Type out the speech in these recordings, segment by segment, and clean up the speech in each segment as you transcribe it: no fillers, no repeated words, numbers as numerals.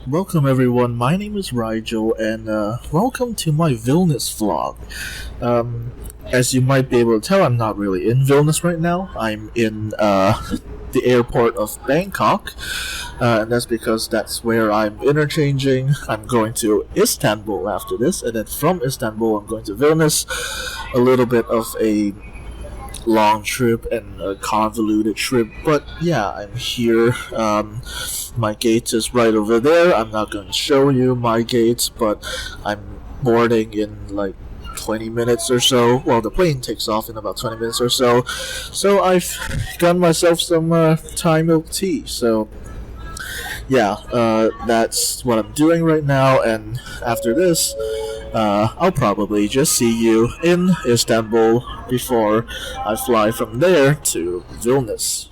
Welcome everyone, my name is Rigel and welcome to my Vilnius vlog. Um, as you might be able to tell, I'm not really in Vilnius right now. I'm in the airport of Bangkok, and that's because that's where I'm interchanging. I'm going to Istanbul after this, and then from Istanbul I'm going to Vilnius. A little bit of a long trip and a convoluted trip. But yeah, I'm here. My gate is right over there. I'm not going to show you my gate, but I'm boarding in like 20 minutes or so. Well, the plane takes off in about 20 minutes or so. So I've got myself some Thai milk tea. So yeah, that's what I'm doing right now. And after this, I'll probably just see you in Istanbul before I fly from there to Vilnius.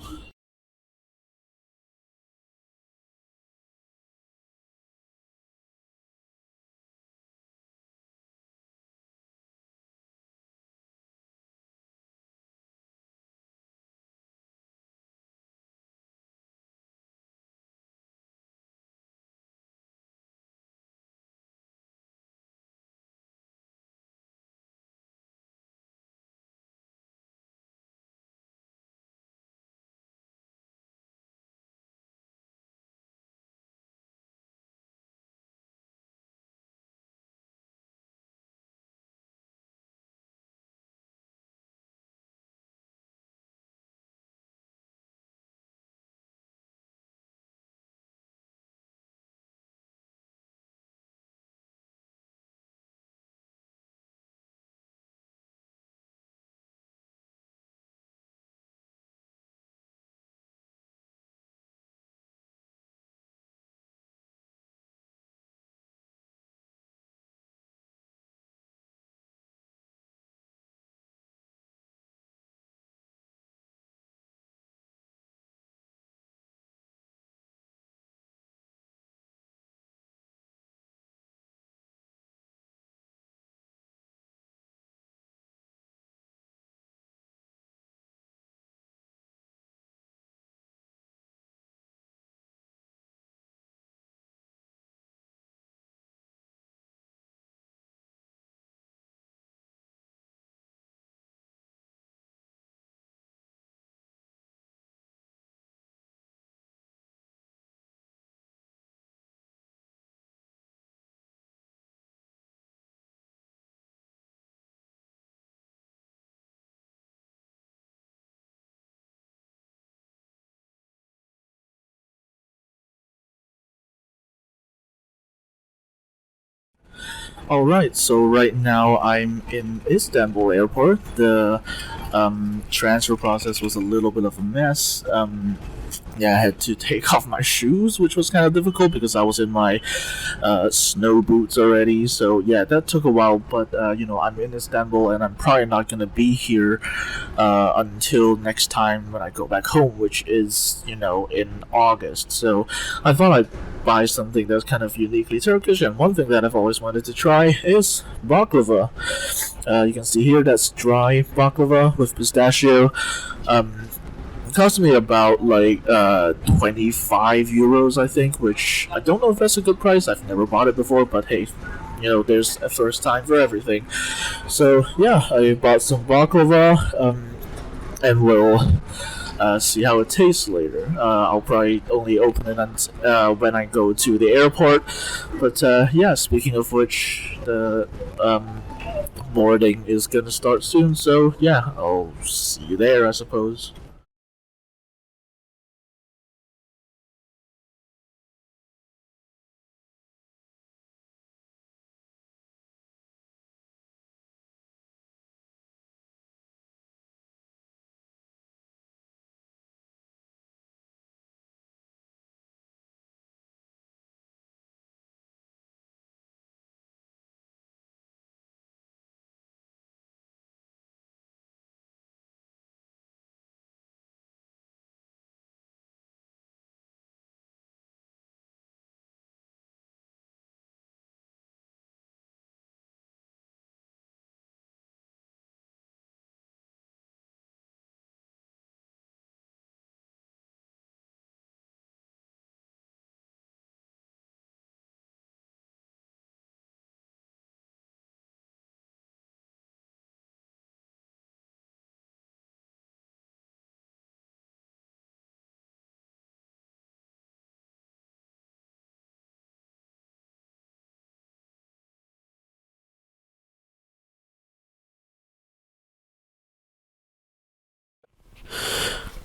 Alright, so right now I'm in Istanbul airport. The transfer process was a little bit of a mess. Yeah, I had to take off my shoes, which was kind of difficult because I was in my snow boots already. So yeah, that took a while. But I'm in Istanbul, and I'm probably not gonna be here until next time when I go back home, which is in August. So I thought I'd buy something that's kind of uniquely Turkish, and one thing that I've always wanted to try is baklava. You can see here that's dry baklava with pistachio. Um, it cost me about like 25 euros, I think, which I don't know if that's a good price. I've never bought it before, but hey, there's a first time for everything. So yeah, I bought some baklava, and we'll see how it tastes later. I'll probably only open it when I go to the airport. But yeah, speaking of which, the boarding is gonna start soon. So yeah, I'll see you there, I suppose.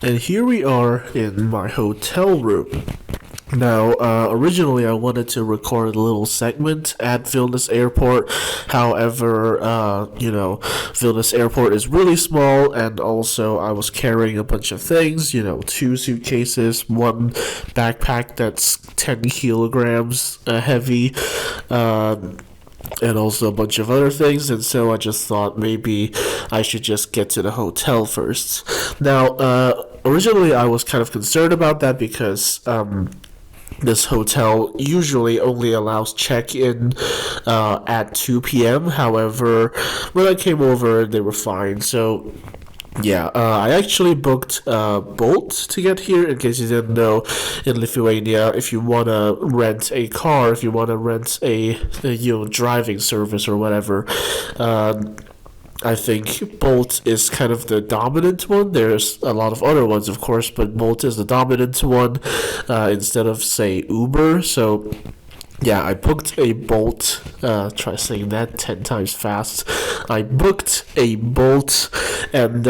And here we are in my hotel room. Now, originally I wanted to record a little segment at Vilnius Airport. However, Vilnius Airport is really small, and also I was carrying a bunch of things, two suitcases, one backpack that's 10 kilograms heavy, and also a bunch of other things, and so I just thought maybe I should just get to the hotel first. Now, originally I was kind of concerned about that because this hotel usually only allows check-in at 2 p.m. However, when I came over, they were fine. So yeah, I actually booked Bolt to get here. In case you didn't know, in Lithuania, if you wanna rent a car, if you wanna rent a driving service or whatever, I think Bolt is kind of the dominant one. There's a lot of other ones, of course, but Bolt is the dominant one instead of, say, Uber. So yeah, I booked a Bolt. Try saying that 10 times fast. I booked a Bolt, and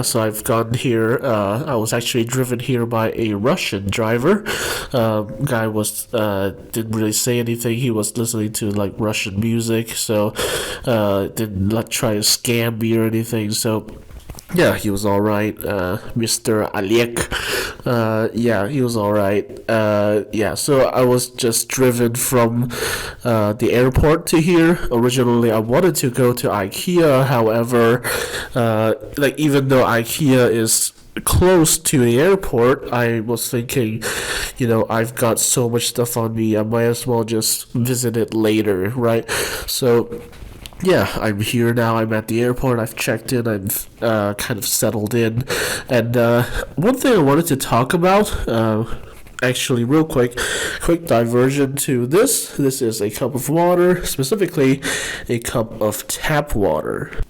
so I've gone here. I was actually driven here by a Russian driver. Guy was didn't really say anything. He was listening to like Russian music, so didn't like try to scam me or anything. So yeah, he was all right. Mr. Alek. Yeah, he was all right. So I was just driven from the airport to here. Originally, I wanted to go to IKEA. However, even though IKEA is close to the airport, I was thinking, I've got so much stuff on me, I might as well just visit it later, right? So yeah, I'm here now. I'm at the airport. I've checked in. I'm kind of settled in. And one thing I wanted to talk about, actually, real quick diversion to this. This is a cup of water, specifically a cup of tap water.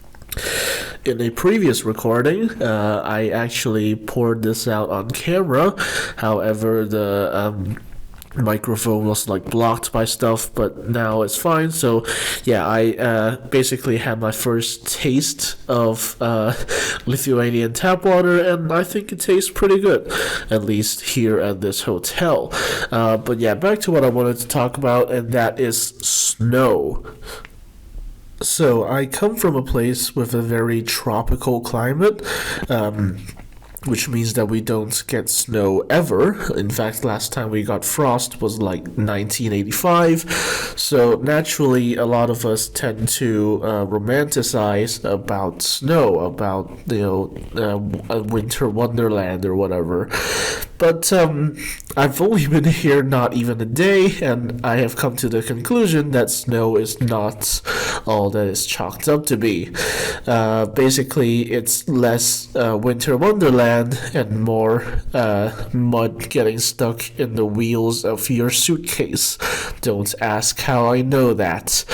In a previous recording, I actually poured this out on camera. However, the microphone was like blocked by stuff, but now it's fine. So yeah, I basically had my first taste of Lithuanian tap water, and I think it tastes pretty good, at least here at this hotel. But yeah, back to what I wanted to talk about, and that is snow. So I come from a place with a very tropical climate, which means that we don't get snow ever. In fact, last time we got frost was like 1985. So naturally, a lot of us tend to romanticize about snow, about a winter wonderland or whatever. But I've only been here not even a day, and I have come to the conclusion that snow is not all that it's chalked up to be. Basically, it's less winter wonderland and more mud getting stuck in the wheels of your suitcase. Don't ask how I know that.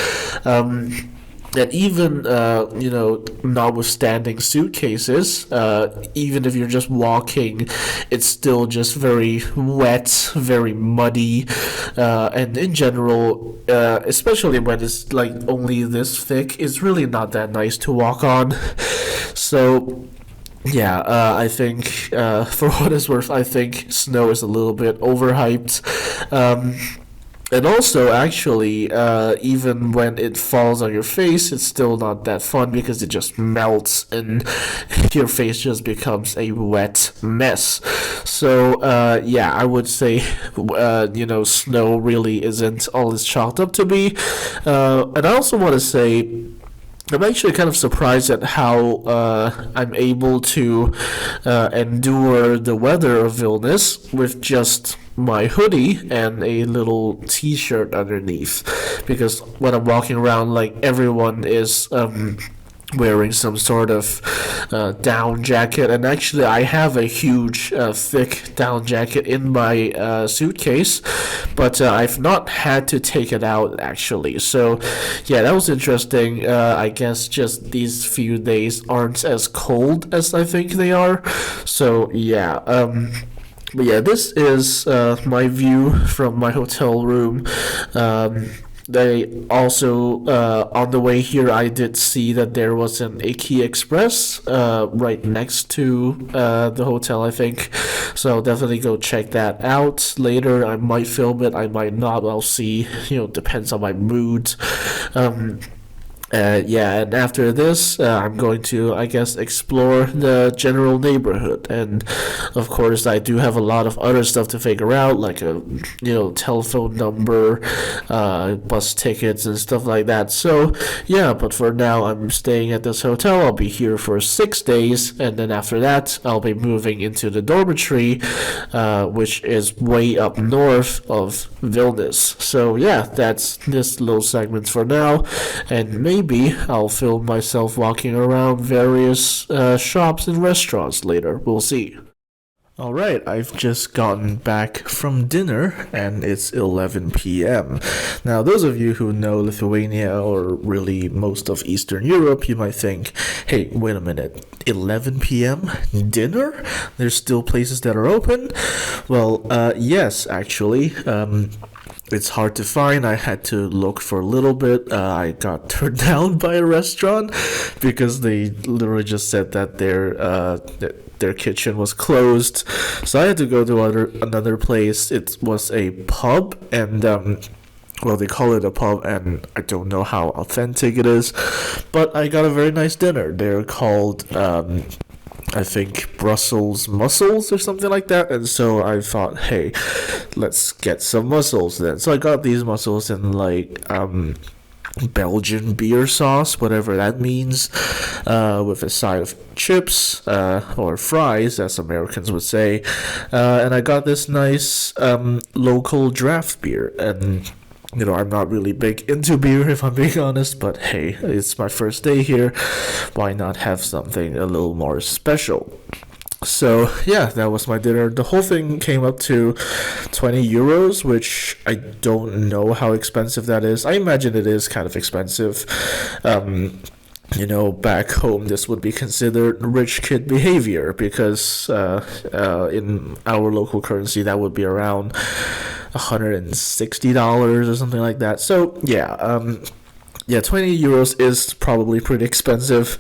And even, notwithstanding suitcases, even if you're just walking, it's still just very wet, very muddy, and in general, especially when it's like only this thick, it's really not that nice to walk on. So yeah, I think, for what it's worth, I think snow is a little bit overhyped. And also, actually, even when it falls on your face, it's still not that fun because it just melts and your face just becomes a wet mess. So, I would say, snow really isn't all it's chalked up to be. And I also want to say, I'm actually kind of surprised at how I'm able to endure the weather of Vilnius with just my hoodie and a little t-shirt underneath, because when I'm walking around, like, everyone is wearing some sort of down jacket, and actually I have a huge thick down jacket in my suitcase, but I've not had to take it out actually. So yeah, that was interesting. I guess just these few days aren't as cold as I think they are. So yeah, but yeah, this is my view from my hotel room. They also on the way here, I did see that there was an Iki Express right next to the hotel, I think. So definitely go check that out later. I might film it, I might not. I'll see. Depends on my mood. Um, yeah, and after this, I'm going to, I guess, explore the general neighborhood. And of course, I do have a lot of other stuff to figure out, like a, telephone number, bus tickets, and stuff like that. So, yeah, but for now, I'm staying at this hotel. I'll be here for 6 days, and then after that, I'll be moving into the dormitory, which is way up north of Vilnius. So, yeah, that's this little segment for now, and maybe I'll film myself walking around various shops and restaurants later. We'll see. Alright, I've just gotten back from dinner and it's 11 p.m. Now, those of you who know Lithuania or really most of Eastern Europe, you might think, hey, wait a minute, 11 p.m.? Dinner? There's still places that are open? Well, yes, actually. It's hard to find. I had to look for a little bit. I got turned down by a restaurant because they literally just said that their kitchen was closed. So I had to go to another place. It was a pub, and well, they call it a pub, and I don't know how authentic it is, but I got a very nice dinner. They're called I think Brussels mussels or something like that. And so I thought, hey, let's get some mussels then. So I got these mussels in like Belgian beer sauce, whatever that means, with a side of chips or fries, as Americans would say. And I got this nice local draft beer. And I'm not really big into beer, if I'm being honest, but hey, it's my first day here. Why not have something a little more special? So, yeah, that was my dinner. The whole thing came up to 20 euros, which I don't know how expensive that is. I imagine it is kind of expensive. Back home, this would be considered rich kid behavior because in our local currency, that would be around $160 or something like that. So, yeah, 20 euros is probably pretty expensive,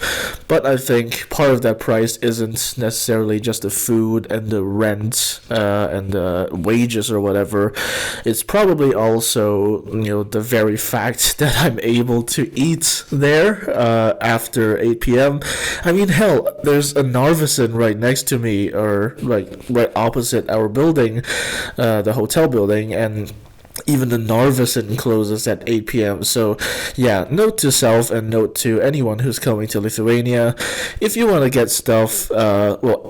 but I think part of that price isn't necessarily just the food and the rent and the wages or whatever. It's probably also, the very fact that I'm able to eat there after 8 p.m. I mean, hell, there's a Narvesen right next to me, or like right opposite our building, the hotel building, and even the Narvesen closes at 8 p.m. So, yeah, note to self and note to anyone who's coming to Lithuania. If you want to get stuff,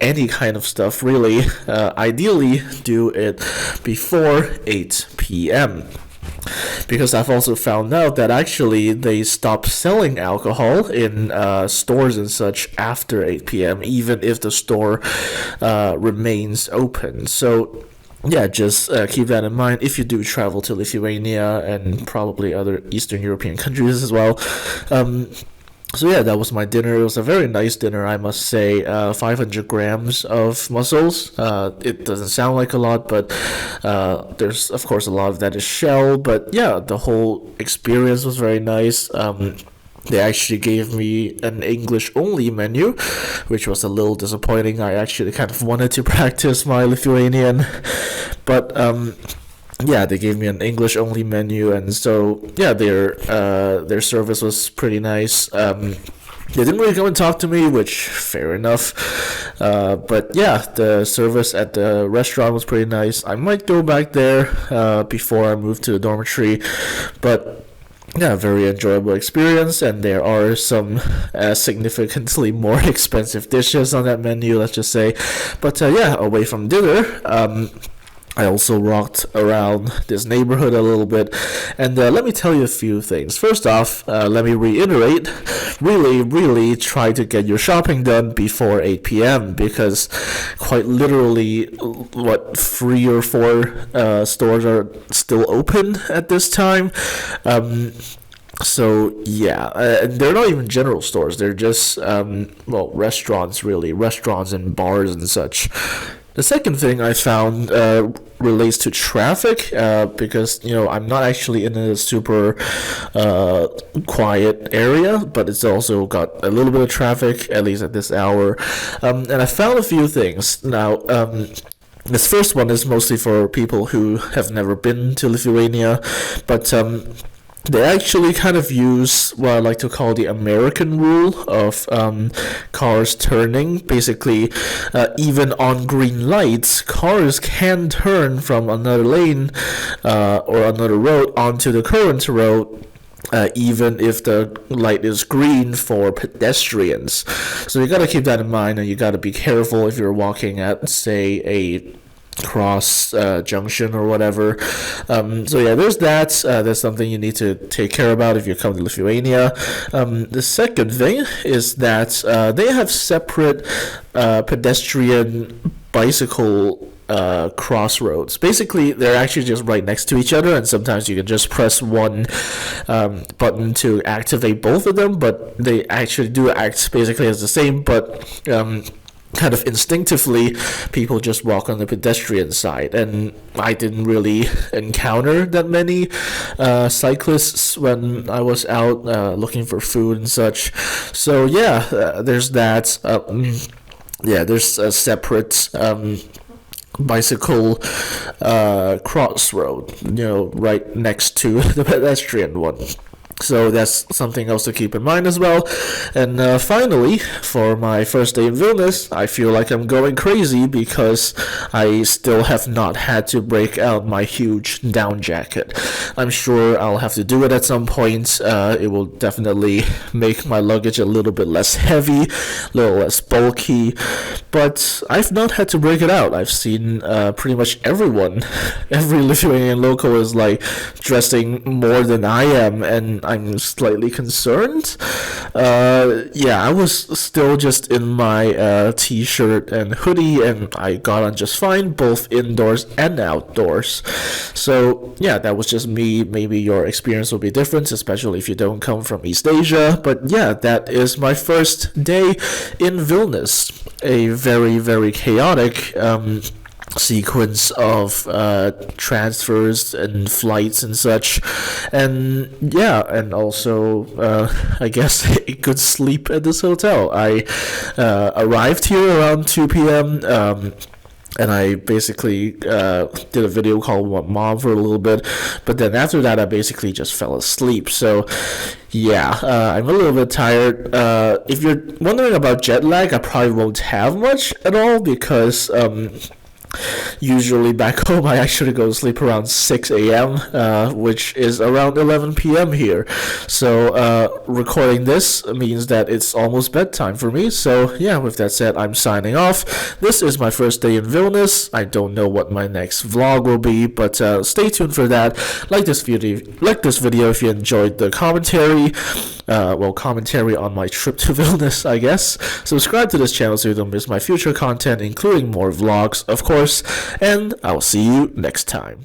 any kind of stuff, really, ideally do it before 8 p.m. Because I've also found out that actually they stop selling alcohol in stores and such after 8 p.m., even if the store remains open. So, yeah, just keep that in mind if you do travel to Lithuania and probably other Eastern European countries as well. So yeah, that was my dinner. It was a very nice dinner, I must say. 500 grams of mussels. It doesn't sound like a lot, but there's of course a lot of that is shell. But yeah, the whole experience was very nice. They actually gave me an English-only menu, which was a little disappointing. I actually kind of wanted to practice my Lithuanian, but yeah, they gave me an English-only menu, and so yeah, their service was pretty nice. They didn't really come and talk to me, which fair enough. But yeah, the service at the restaurant was pretty nice. I might go back there before I move to the dormitory, but yeah, very enjoyable experience, and there are some significantly more expensive dishes on that menu, let's just say. But yeah, away from dinner, I also walked around this neighborhood a little bit, and let me tell you a few things. First off, let me reiterate, really try to get your shopping done before 8 p.m. because quite literally, 3 or 4 stores are still open at this time. So yeah, they're not even general stores. They're just restaurants, really, restaurants and bars and such. The second thing I found relates to traffic because I'm not actually in a super quiet area, but it's also got a little bit of traffic, at least at this hour. And I found a few things. Now, this first one is mostly for people who have never been to Lithuania, but they actually kind of use what I like to call the American rule of cars turning. Basically, even on green lights, cars can turn from another lane or another road onto the current road. Even if the light is green for pedestrians. So you gotta keep that in mind, and you gotta be careful if you're walking at, say, a cross junction or whatever. So yeah, there's that. That's something you need to take care about if you come to Lithuania. The second thing is that they have separate pedestrian bicycle crossroads. Basically, they're actually just right next to each other, and sometimes you can just press one button to activate both of them, but they actually do act basically as the same, but kind of instinctively people just walk on the pedestrian side, and I didn't really encounter that many cyclists when I was out looking for food and such. So yeah, there's that. There's a separate bicycle crossroad, right next to the pedestrian one. So that's something else to keep in mind as well. And finally, for my first day in Vilnius, I feel like I'm going crazy because I still have not had to break out my huge down jacket. I'm sure I'll have to do it at some point. It will definitely make my luggage a little bit less heavy, a little less bulky, but I've not had to break it out. I've seen pretty much everyone, every Lithuanian local is like dressing more than I am, and I'm slightly concerned. I was still just in my t-shirt and hoodie, and I got on just fine, both indoors and outdoors. So yeah, that was just me. Maybe your experience will be different, especially if you don't come from East Asia. But yeah, that is my first day in Vilnius. A very, very chaotic sequence of transfers and flights and such, and also I guess a good sleep at this hotel. I arrived here around 2 p.m. And I basically did a video call with my mom for a little bit, but then after that I basically just fell asleep. So yeah, I'm a little bit tired. If you're wondering about jet lag, I probably won't have much at all because usually back home I actually go to sleep around 6 a.m., which is around 11 p.m. here. So recording this means that it's almost bedtime for me. So yeah, with that said, I'm signing off. This is my first day in Vilnius. I don't know what my next vlog will be, but stay tuned for that. Like this video if you enjoyed the commentary. Commentary on my trip to Vilnius, I guess. Subscribe to this channel so you don't miss my future content, including more vlogs, of course, and I'll see you next time.